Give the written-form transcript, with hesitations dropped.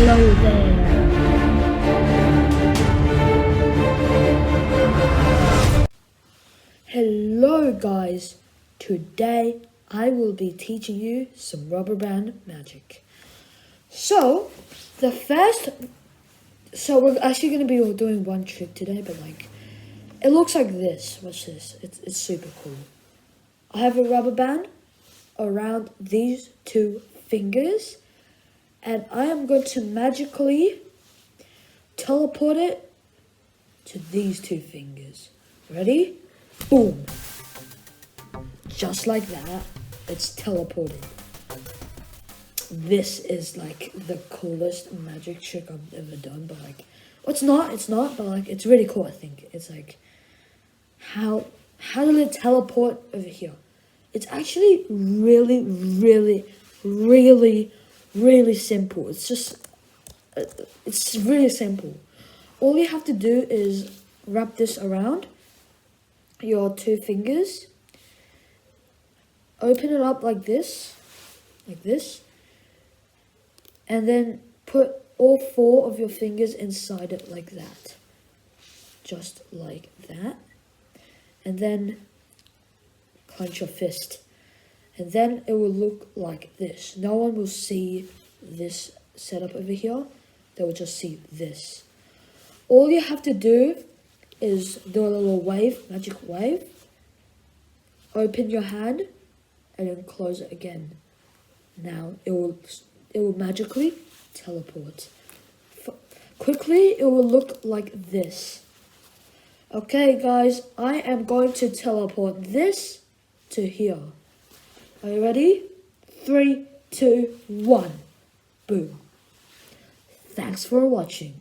Hello there. Hello guys. Today I will be teaching you some rubber band magic. So we're actually going to be doing one trick today, but it looks like this. Watch this. It's super cool. I have a rubber band around these two fingers, and I am going to magically teleport it to these two fingers. Ready? Boom. Just like that, it's teleported. This is like the coolest magic trick I've ever done, but it's not, but it's really cool, I think. It's like, how did it teleport over here? It's actually really, really, really, really simple. It's really simple. All you have to do is wrap this around your two fingers, open it up like this, and then put all four of your fingers inside it like that, just like that, and then clench your fist, and then it will look like this. No one will see this setup over here, they will just see this. All you have to do is do a little wave, magic wave, open your hand, and then close it again. Now it will magically teleport. Quickly, it will look like this. Okay guys, I am going to teleport this to here. Are you ready? 3, 2, 1. Boom. Thanks for watching.